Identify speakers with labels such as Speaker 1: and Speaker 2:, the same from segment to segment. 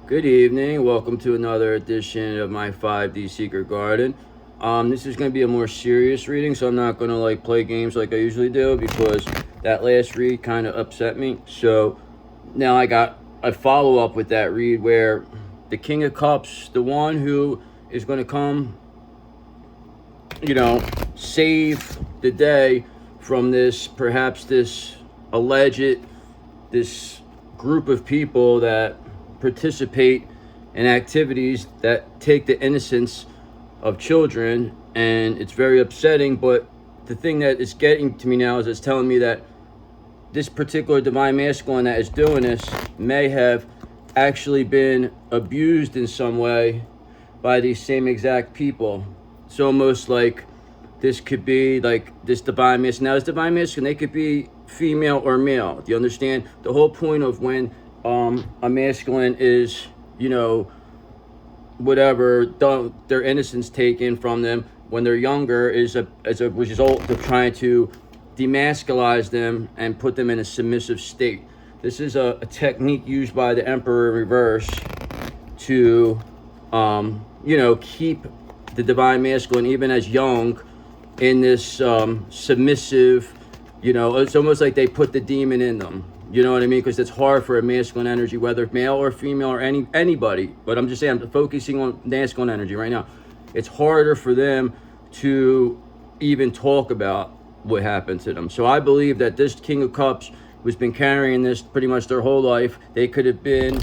Speaker 1: Good evening. Welcome to another edition of my 5D Secret Garden. This is going to be a more serious reading, so I'm not going to play games like I usually do because that last read kind of upset me. So now I got a follow up with that read where the King of Cups, the one who is going to come, save the day from perhaps this alleged, this group of people that participate in activities that take the innocence of children, and it's very upsetting. But the thing that is getting to me now is it's telling me that this particular divine masculine that is doing this may have actually been abused in some way by these same exact people. It's almost like this could be like this divine masculine. Now, this divine masculine, they could be female or male. Do you understand? The whole point of when a masculine is, their innocence taken from them when they're younger is as a result of trying to demasculize them and put them in a submissive state. This is a technique used by the Emperor in reverse to, keep the divine masculine, even as young, in this submissive, it's almost like they put the demon in them. You know what I mean? Because it's hard for a masculine energy, whether male or female or anybody. But I'm just saying, I'm focusing on masculine energy right now. It's harder for them to even talk about what happened to them. So I believe that this King of Cups, who's been carrying this pretty much their whole life, they could have been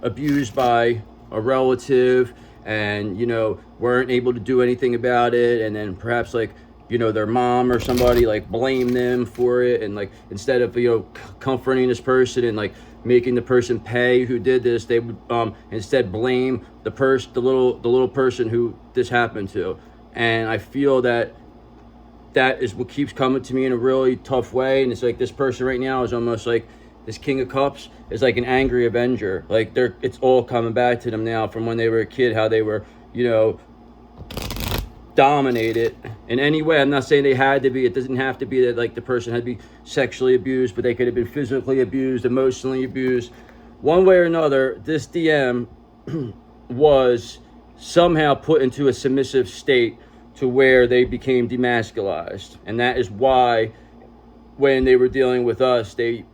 Speaker 1: abused by a relative and, weren't able to do anything about it. And then perhaps their mom or somebody blame them for it, and instead of comforting this person and making the person pay who did this, they would instead blame the little person who this happened to. And I feel that is what keeps coming to me in a really tough way. And it's like this person right now is almost like this King of Cups is like an angry avenger. It's all coming back to them now from when they were a kid, how they were dominated in any way. I'm not saying they had to be. It doesn't have to be that the person had to be sexually abused, but they could have been physically abused, emotionally abused. One way or another, this DM was somehow put into a submissive state to where they became demasculized. And that is why when they were dealing with us, they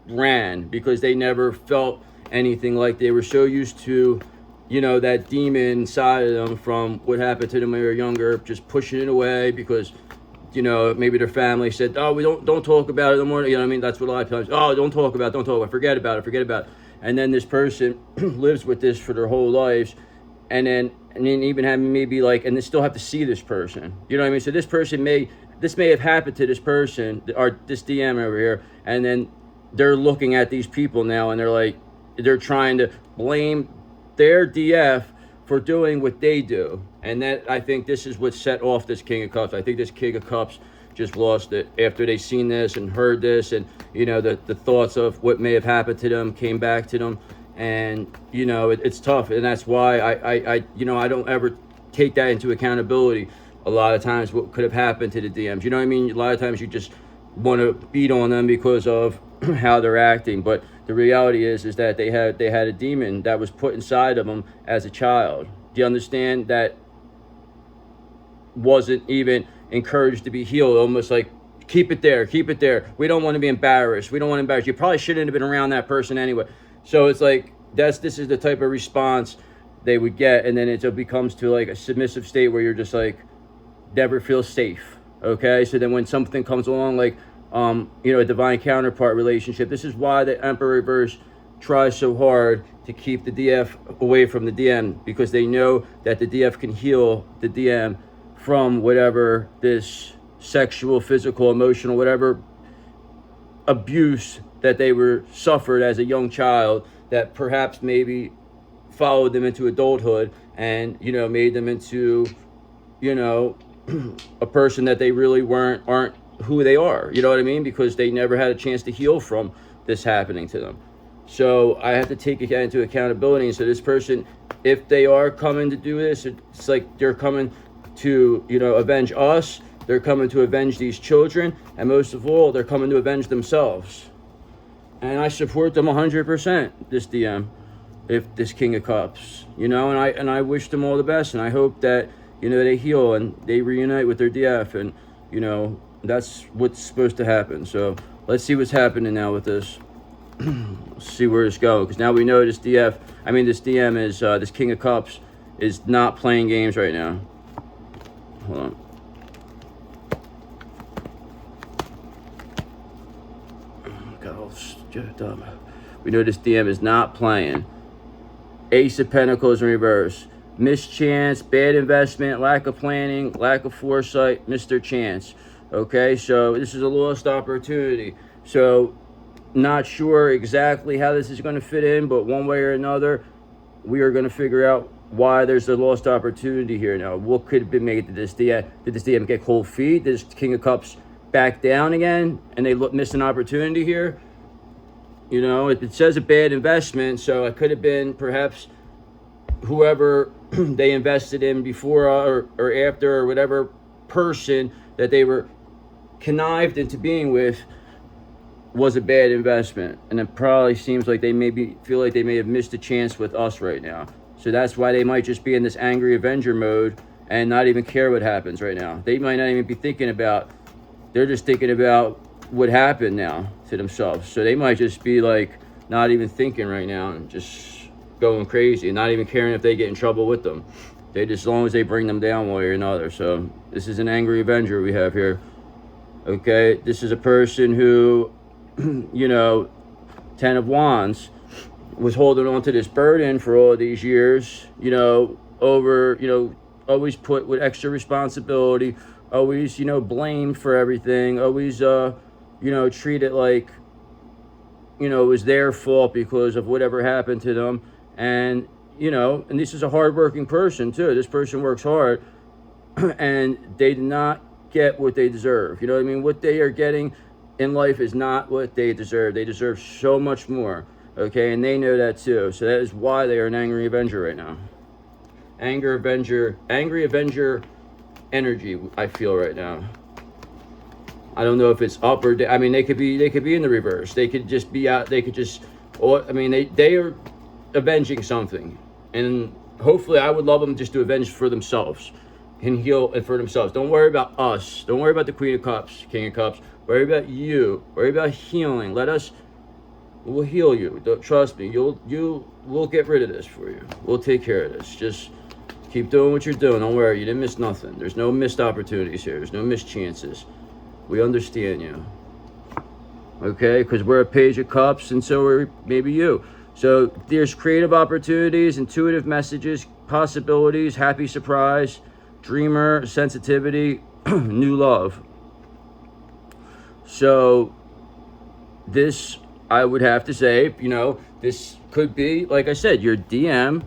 Speaker 1: ran, because they never felt anything. They were so used to that demon inside of them from what happened to them when they were younger, just pushing it away because, maybe their family said, oh, we don't talk about it no more. That's what a lot of times, oh, don't talk about it, forget about it. And then this person lives with this for their whole lives. And then even having maybe and they still have to see this person. You know what I mean? So this may have happened to this person, or this DM over here. And then they're looking at these people now and they're trying to blame their DF for doing what they do. And that, I think this is what set off this King of Cups. I think this King of Cups just lost it after they seen this and heard this, and the thoughts of what may have happened to them came back to them. And it's tough, and that's why I don't ever take that into accountability a lot of times, what could have happened to the DMs. You know what I mean? A lot of times you just want to beat on them because of how they're acting, but the reality is that they had a demon that was put inside of them as a child. Do you understand? That wasn't even encouraged to be healed. Almost like, keep it there. We don't want to be embarrassed. You probably shouldn't have been around that person anyway. So it's this is the type of response they would get, and then it becomes to a submissive state where you're just never feel safe. Okay, so then when something comes along a divine counterpart relationship, this is why the Emperor Reverse tries so hard to keep the DF away from the DM, because they know that the DF can heal the DM from whatever this sexual, physical, emotional, whatever abuse that they were suffered as a young child, that perhaps maybe followed them into adulthood and made them into a person that they really aren't who they are. You know what I mean? Because they never had a chance to heal from this happening to them. So I have to take it into accountability. And so this person, if they are coming to do this, it's they're coming to avenge us. They're coming to avenge these children, and most of all, they're coming to avenge themselves. And I support them 100%, this DM. if this King of Cups, you know, and I wish them all the best, and I hope that, you know, they heal and they reunite with their DF, and, you know, that's what's supposed to happen. So let's see what's happening now with this. Let's see where it's going, because now we know this this DM is, this King of Cups is not playing games right now. Hold on. Got all jacked up. We know this DM is not playing. Ace of Pentacles in reverse. Mischance, bad investment, lack of planning, lack of foresight, Mr. Chance. Okay, so this is a lost opportunity. So not sure exactly how this is going to fit in, but one way or another, we are going to figure out why there's a lost opportunity here. Now, what could have been made to this DM? Did this DM get cold feet? Did this King of Cups back down again and they missed an opportunity here? You know, it says a bad investment, so it could have been perhaps whoever they invested in before or after, or whatever person that they were connived into being with was a bad investment. And it probably seems like they feel like they may have missed a chance with us right now. So that's why they might just be in this angry Avenger mode and not even care what happens right now. They might not even be thinking about, they're just thinking about what happened now to themselves. So they might just be like not even thinking right now and just going crazy and not even caring if they get in trouble with them. They just, as long as they bring them down one way or another. So this is an angry Avenger we have here. Okay, this is a person who, you know, 10 of Wands, was holding on to this burden for all these years, you know, always put with extra responsibility, always, you know, blamed for everything, always, you know, treat it like, you know, it was their fault because of whatever happened to them. And, you know, and this is a hardworking person too. This person works hard and they did not get what they deserve. You know what I mean? What they are getting in life is not what they deserve. They deserve so much more. Okay, and they know that too. So that is why they are an angry Avenger right now. Angry Avenger energy, I feel right now. I don't know if it's up or down. I mean, they could be in the reverse. They could just be out. They could just, or I mean, they are avenging something, and hopefully, I would love them just to avenge for themselves and heal and for themselves. Don't worry about us. Don't worry about the Queen of Cups, King of Cups. Worry about you. Worry about healing. We'll heal you. Don't, trust me. We'll get rid of this for you. We'll take care of this. Just keep doing what you're doing. Don't worry. You didn't miss nothing. There's no missed opportunities here. There's no missed chances. We understand you. Okay? Because we're a Page of Cups, and so are maybe you. So there's creative opportunities, intuitive messages, possibilities, happy surprise, dreamer, sensitivity, new love. So this, I would have to say, you know, this could be, like I said, your DM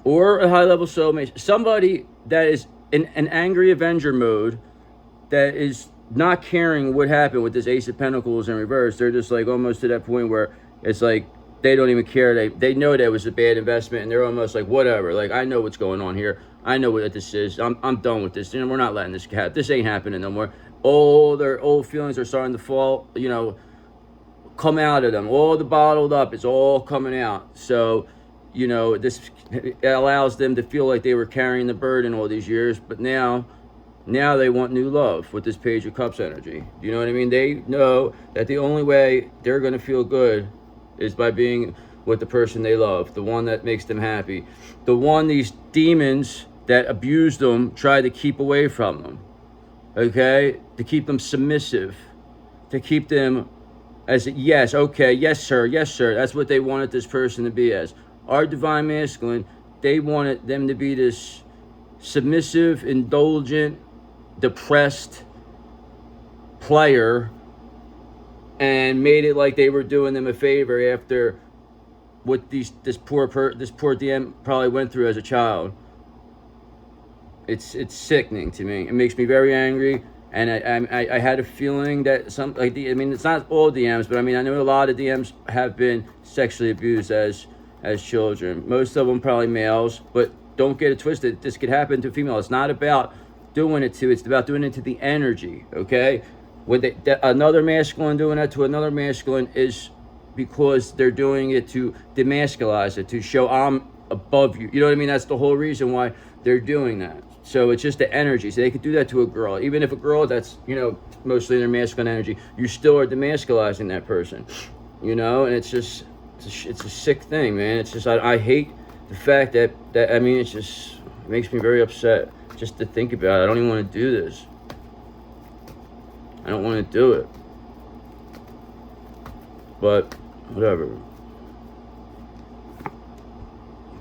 Speaker 1: or a high-level soulmate, somebody that is in an angry Avenger mode that is not caring what happened with this Ace of Pentacles in reverse. They're just like almost to that point where it's like they don't even care. They know that it was a bad investment, and they're almost like, whatever. Like, I know what's going on here. I know what this is. I'm done with this. And we're not letting this happen. This ain't happening no more. All their old feelings are starting to fall, you know, come out of them. All the bottled up is all coming out. So, you know, this allows them to feel like they were carrying the burden all these years, but now they want new love with this Page of Cups energy. You know what I mean? They know that the only way they're going to feel good is by being with the person they love, the one that makes them happy, the one these demons that abused them tried to keep away from them. Okay? To keep them submissive, to keep them as yes, okay, yes sir, that's what they wanted this person to be as. Our divine masculine, they wanted them to be this submissive, indulgent, depressed player, and made it like they were doing them a favor after what this poor DM probably went through as a child. It's sickening to me. It makes me very angry. And I had a feeling that it's not all DMs, but I mean, I know a lot of DMs have been sexually abused as children. Most of them probably males, but don't get it twisted. This could happen to a female. It's not about doing it to, it's about doing it to the energy, okay? When another masculine doing that to another masculine is because they're doing it to demasculize it, to show I'm above you. You know what I mean? That's the whole reason why they're doing that. So it's just the energy. So they could do that to a girl. Even if a girl that's, mostly in their masculine energy, you still are demasculizing that person. And it's just, it's a sick thing, man. It's just, I hate the fact that it makes me very upset just to think about it. I don't even want to do this. I don't want to do it. But whatever.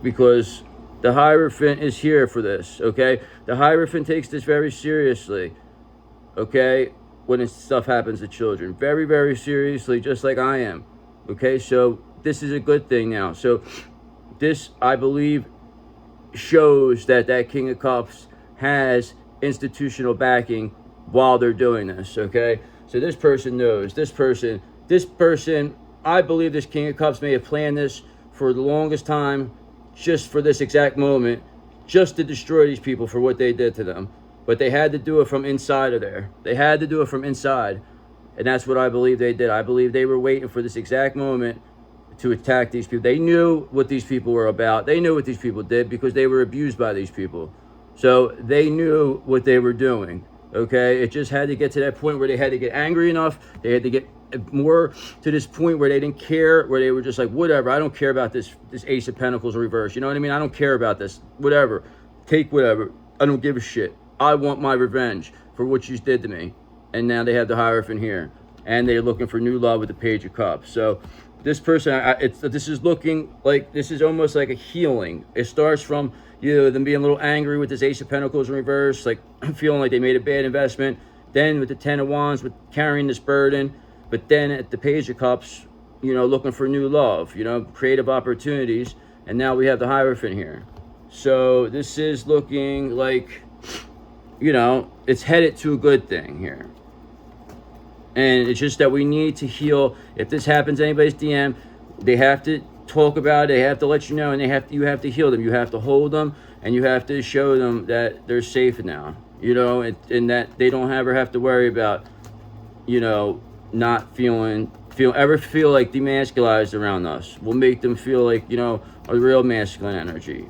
Speaker 1: Because the Hierophant is here for this, okay? The Hierophant takes this very seriously, okay? When stuff happens to children. Very, very seriously, just like I am. Okay, so this is a good thing now. So this, I believe, shows that King of Cups has institutional backing while they're doing this, okay? So this person knows. This person, I believe this King of Cups may have planned this for the longest time, just for this exact moment, just to destroy these people for what they did to them. But they had to do it from inside of there. They had to do it from inside. And that's what I believe they did. I believe they were waiting for this exact moment to attack these people. They knew what these people were about. They knew what these people did because they were abused by these people. So they knew what they were doing. Okay? It just had to get to that point where they had to get angry enough. They had to get more to this point where they didn't care, where they were just like, whatever, I don't care about this Ace of Pentacles reverse. You know what I mean? I don't care about this. Whatever. Take whatever. I don't give a shit. I want my revenge for what you did to me. And now they have the Hierophant here. And they're looking for new love with the Page of Cups. So this person, this is looking like, this is almost like a healing. It starts from, them being a little angry with this Ace of Pentacles in reverse, like feeling like they made a bad investment. Then with the Ten of Wands, with carrying this burden. But then at the Page of Cups, looking for new love, creative opportunities. And now we have the Hierophant here. So this is looking like, it's headed to a good thing here. And it's just that we need to heal. If this happens to anybody's DM, they have to talk about it. They have to let you know, and you have to heal them. You have to hold them, and you have to show them that they're safe now. And that they don't ever have to worry about, not feel like demasculized around us. We'll make them feel like, a real masculine energy.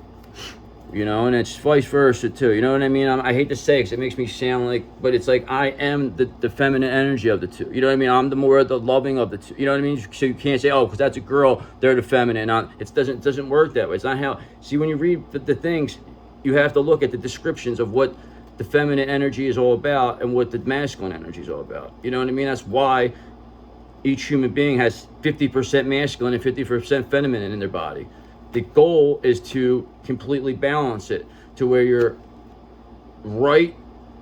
Speaker 1: And it's vice versa too. You know what I mean? I hate to say it because it makes me sound like, but it's like I am the feminine energy of the two. You know what I mean? I'm the loving of the two. You know what I mean? So you can't say, oh, because that's a girl, they're the feminine. It doesn't work that way. It's not how. See, when you read the things, you have to look at the descriptions of what the feminine energy is all about and what the masculine energy is all about. You know what I mean? That's why each human being has 50% masculine and 50% feminine in their body. The goal is to completely balance it to where you're right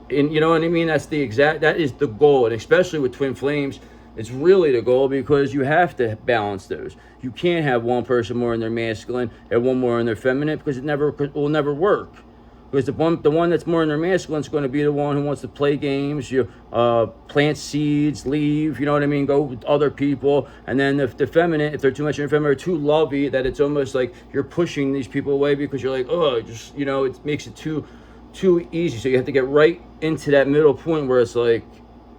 Speaker 1: in, you know what I mean? That is the goal. And especially with twin flames, it's really the goal because you have to balance those. You can't have one person more in their masculine and one more in their feminine because it will never work. Because the one that's more in their masculine is going to be the one who wants to play games, plant seeds, leave, you know what I mean, go with other people. And then if the feminine, if they're too much in their feminine, or too lovey, that it's almost like you're pushing these people away because you're like, oh, it makes it too easy. So you have to get right into that middle point where it's like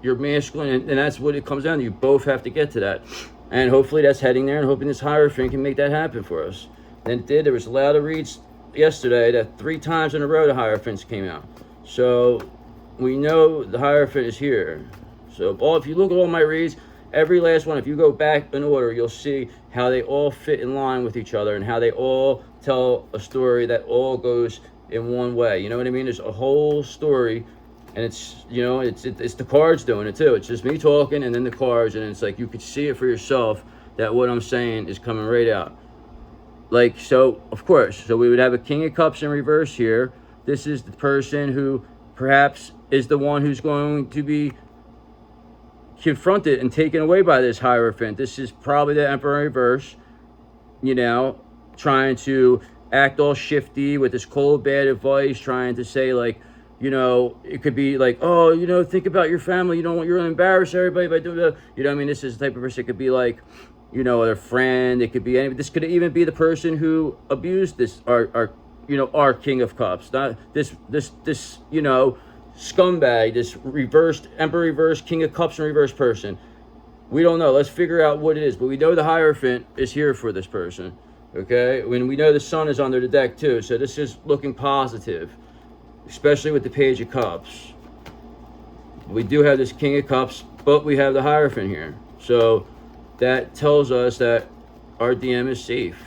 Speaker 1: you're masculine, and that's what it comes down to. You both have to get to that. And hopefully that's heading there, and hoping this Hierophant can make that happen for us. Then there was a lot of reads yesterday that 3 times in a row the Hierophants came out. So we know the Hierophant is here. So if you look at all my reads, every last one, if you go back in order, you'll see how they all fit in line with each other and how they all tell a story that all goes in one way. You know what I mean? There's a whole story, and it's the cards doing it too. It's just me talking and then the cards, and it's like you could see it for yourself that what I'm saying is coming right out. Like, so, of course, so we would have a King of Cups in reverse here. This is the person who perhaps is the one who's going to be confronted and taken away by this Hierophant. This is probably the Emperor in reverse, trying to act all shifty with this cold, bad advice, trying to say, like, it could be like, oh, think about your family. You don't want, you're going to embarrass everybody by doing that. You know what I mean? This is the type of person. It could be like, their friend. It could be this could even be the person who abused this, our King of Cups. Not this scumbag, this reversed Emperor reverse, King of Cups in reverse person. We don't know. Let's figure out what it is. But we know the Hierophant is here for this person. Okay? When we know the Sun is under the deck too. So this is looking positive. Especially with the Page of Cups. We do have this King of Cups, but we have the Hierophant here. So that tells us that our DM is safe.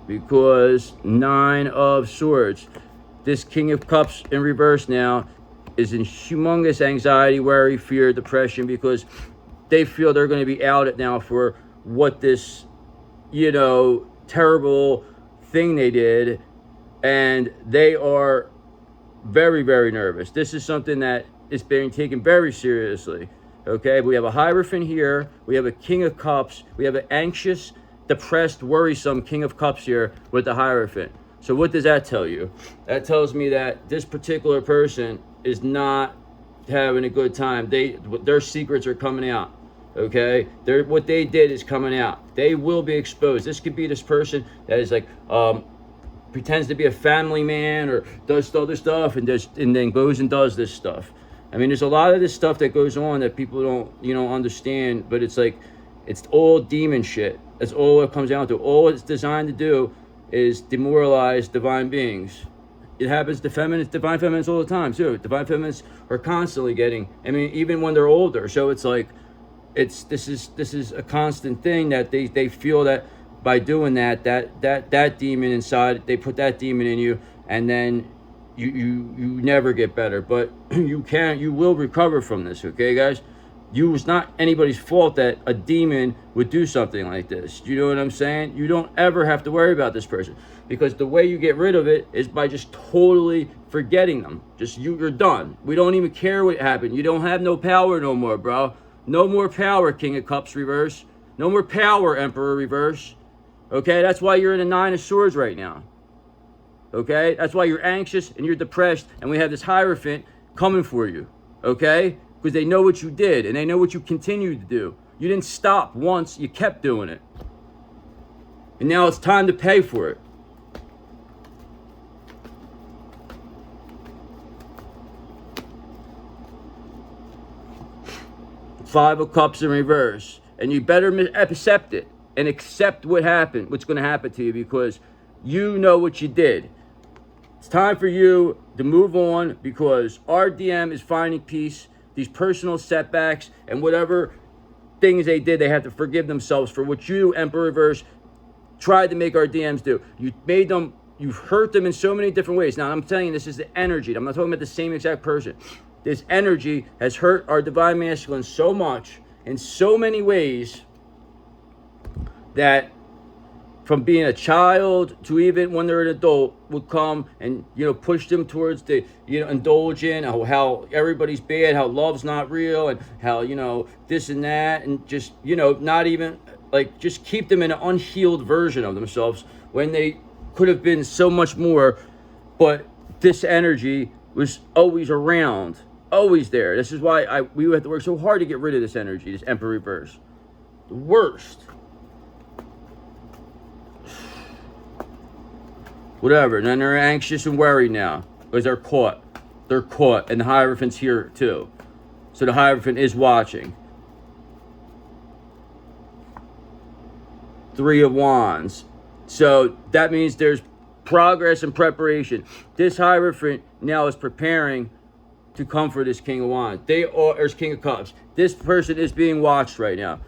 Speaker 1: Because 9 of Swords. This King of Cups in reverse now is in humongous anxiety, worry, fear, depression, because they feel they're going to be outed now for what this, you know, terrible thing they did. And they are very, very nervous. This is something that is being taken very seriously. Okay, we have a Hierophant here. We have a King of Cups. We have an anxious, depressed, worrisome King of Cups here with the Hierophant. So what does that tell you? That tells me that this particular person is not having a good time. Their secrets are coming out. Okay, what they did is coming out. They will be exposed. This could be this person that is like pretends to be a family man or does other stuff and then goes and does this stuff. I mean, there's a lot of this stuff that goes on that people don't understand, but it's like, it's all demon shit. That's all it comes down to. All it's designed to do is demoralize divine beings. It happens to divine feminines all the time too. Divine feminines are constantly getting, I mean, even when they're older. So it's like, this is a constant thing that they feel that by doing that demon inside, they put that demon in you, and then you never get better. But you will recover from this, okay, guys? It's not anybody's fault that a demon would do something like this. You know what I'm saying? You don't ever have to worry about this person, because the way you get rid of it is by just totally forgetting them. You're done. We don't even care what happened. You don't have no power no more, bro. No more power, King of Cups reverse. No more power, Emperor reverse. Okay, that's why you're in a 9 of Swords right now. Okay, that's why you're anxious and you're depressed, and we have this Hierophant coming for you. Okay, because they know what you did and they know what you continued to do. You didn't stop once, you kept doing it. And now it's time to pay for it. Five of Cups in reverse. And you better accept it and accept what happened, what's going to happen to you, because you know what you did. It's time for you to move on, because our DM is finding peace. These personal setbacks and whatever things they did, they have to forgive themselves for what you, Emperor Reverse, tried to make our DMs do. You've hurt them in so many different ways. Now, I'm telling you, this is the energy. I'm not talking about the same exact person. This energy has hurt our Divine Masculine so much, in so many ways, that from being a child to even when they're an adult, would come and, push them towards the, indulge in how everybody's bad, how love's not real, and how, this and that, and just, not even, like, just keep them in an unhealed version of themselves when they could have been so much more. But this energy was always around, always there. This is why we have to work so hard to get rid of this energy, this Emperor Reverse. The worst. Whatever. And then they're anxious and worried now because they're caught. They're caught. And the Hierophant's here too. So the Hierophant is watching. 3 of Wands. So that means there's progress and preparation. This Hierophant now is preparing to come for this King of Wands. Or King of Cups. This person is being watched right now.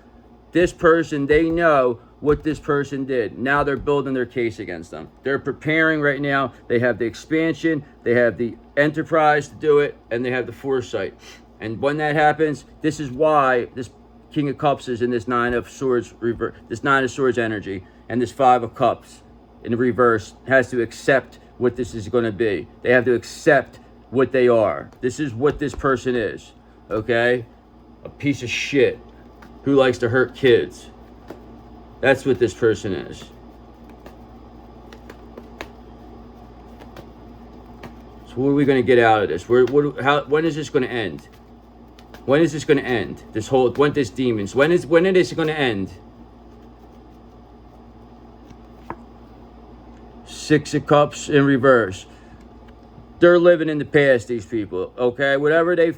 Speaker 1: This person, they know what this person did. Now they're building their case against them. They're preparing right now. They have the expansion, they have the enterprise to do it, and they have the foresight. And when that happens, this is why this King of Cups is in this 9 of Swords reverse, this 9 of Swords energy, and this 5 of Cups in the reverse has to accept what this is going to be. They have to accept what they are. This is what this person is. Okay? A piece of shit who likes to hurt kids. That's what this person is. So what are we going to get out of this? When is this going to end? When is this going to end? This demons. When is it going to end? 6 of Cups in reverse. They're living in the past, these people. Okay, whatever they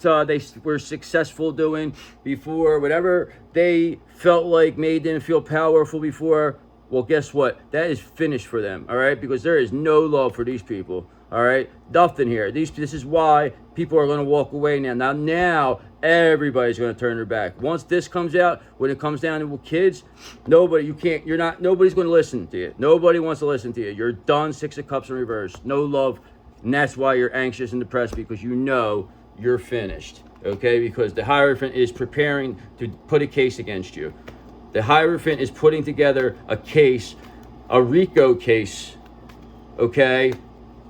Speaker 1: they were successful doing before, whatever they felt like made them feel powerful before, well, guess what? That is finished for them, all right? Because there is no love for these people, all right? Nothing here. This is why people are going to walk away now. Now everybody's going to turn their back. Once this comes out, when it comes down to kids, nobody's going to listen to you. Nobody wants to listen to you. You're done. 6 of Cups in reverse. No love. And that's why you're anxious and depressed, because you know you're finished, okay? Because the Hierophant is preparing to put a case against you. The Hierophant is putting together a case, a RICO case, okay?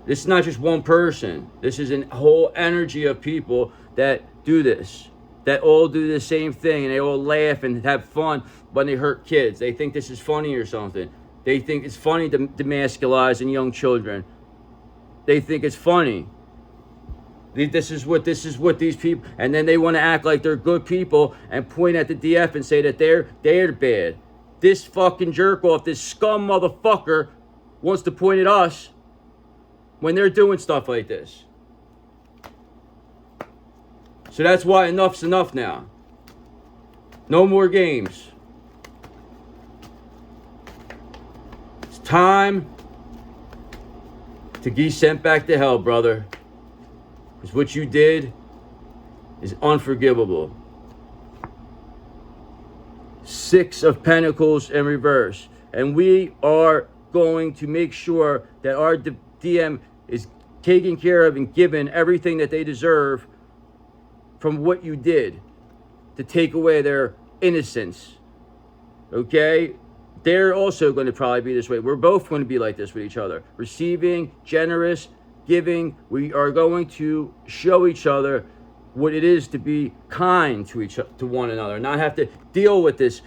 Speaker 1: This is not just one person. This is a whole energy of people that do this, that all do the same thing, and they all laugh and have fun when they hurt kids. They think this is funny or something. They think it's funny to demasculize in young children. They think it's funny. This is what these people, and then they want to act like they're good people and point at the DF and say that they're bad. This fucking jerk off, this scum motherfucker, wants to point at us when they're doing stuff like this. So that's why enough's enough now. No more games. It's time to get sent back to hell, brother. Because what you did is unforgivable. 6 of Pentacles in reverse. And we are going to make sure that our DM is taken care of and given everything that they deserve from what you did to take away their innocence. Okay? They're also going to probably be this way. We're both going to be like this with each other. Receiving, generous, giving. We are going to show each other what it is to be kind to one another, not have to deal with this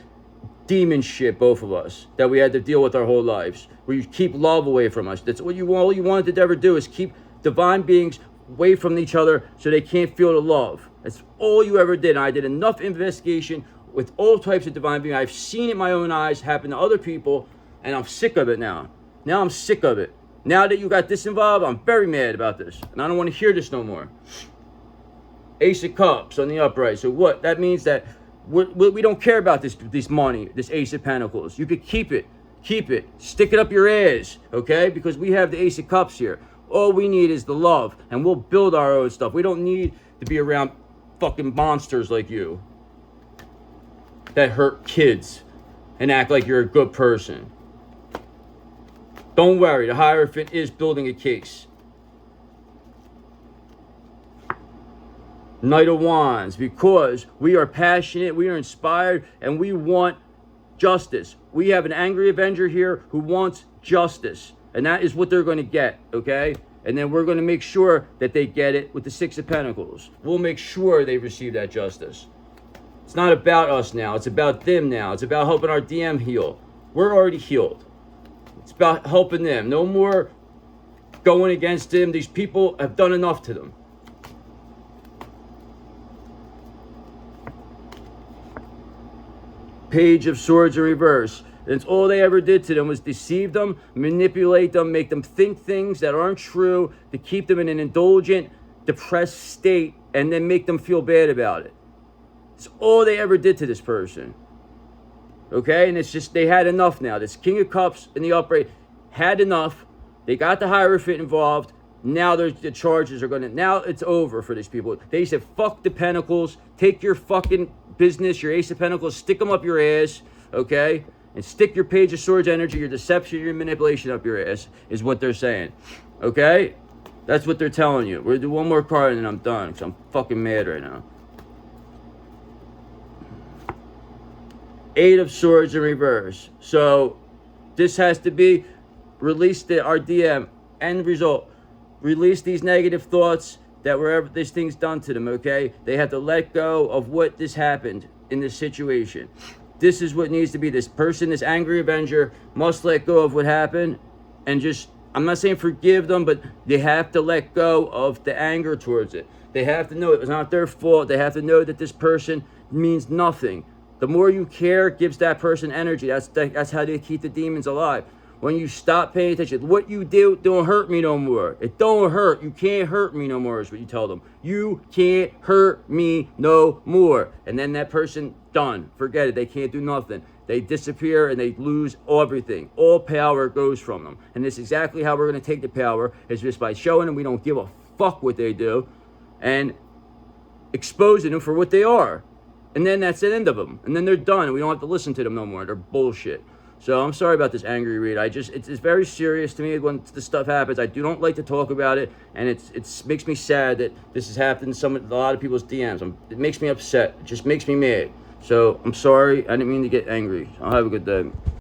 Speaker 1: demon shit, both of us, that we had to deal with our whole lives, where you keep love away from us. That's all you wanted to ever do, is keep divine beings away from each other so they can't feel the love. That's all you ever did. And I did enough investigation with all types of divine beings. I've seen it in my own eyes happen to other people, and I'm sick of it now. Now I'm sick of it. Now that you got this involved, I'm very mad about this. And I don't want to hear this no more. Ace of Cups on the upright. So what? That means that we don't care about this money, this Ace of Pentacles. You could keep it. Keep it. Stick it up your ass, okay? Because we have the Ace of Cups here. All we need is the love. And we'll build our own stuff. We don't need to be around fucking monsters like you that hurt kids and act like you're a good person. Don't worry, the Hierophant is building a case. Knight of Wands, because we are passionate, we are inspired, and we want justice. We have an angry avenger here who wants justice, and that is what they're going to get, okay? And then we're going to make sure that they get it with the 6 of Pentacles. We'll make sure they receive that justice. It's not about us now. It's about them now. It's about helping our DM heal. We're already healed. It's about helping them. No more going against them. These people have done enough to them. Page of Swords in reverse. That's all they ever did to them, was deceive them, manipulate them, make them think things that aren't true, to keep them in an indulgent, depressed state, and then make them feel bad about it. It's all they ever did to this person. Okay? And it's just, they had enough now. This King of Cups in the upright had enough. They got the Hierophant involved. Now the charges are going to, now it's over for these people. They said, fuck the Pentacles. Take your fucking business, your Ace of Pentacles, stick them up your ass, okay? And stick your Page of Swords energy, your deception, your manipulation up your ass, is what they're saying, okay? That's what they're telling you. We're going to do one more card and then I'm done, because I'm fucking mad right now. 8 of Swords in reverse. So this has to be, release our DM, end result. Release these negative thoughts that wherever this thing's done to them, okay? They have to let go of what this happened in this situation. This is what needs to be. This person, this angry avenger, must let go of what happened and just, I'm not saying forgive them, but they have to let go of the anger towards it. They have to know it was not their fault. They have to know that this person means nothing. The more you care gives that person energy. That's how they keep the demons alive. when you stop paying attention. What you do don't hurt me no more. It don't hurt. You can't hurt me no more is what you tell them. You can't hurt me no more. And then that person, done. Forget it. They can't do nothing. They disappear and they lose everything. All power goes from them. And this is exactly how we're going to take the power, is just by showing them we don't give a fuck what they do and exposing them for what they are. And then that's the end of them. And then they're done. And we don't have to listen to them no more. They're bullshit. So I'm sorry about this angry read. It's very serious to me when this stuff happens. I don't like to talk about it, and it makes me sad that this has happened in a lot of people's DMs. It makes me upset. It just makes me mad. So I'm sorry. I didn't mean to get angry. I'll have a good day.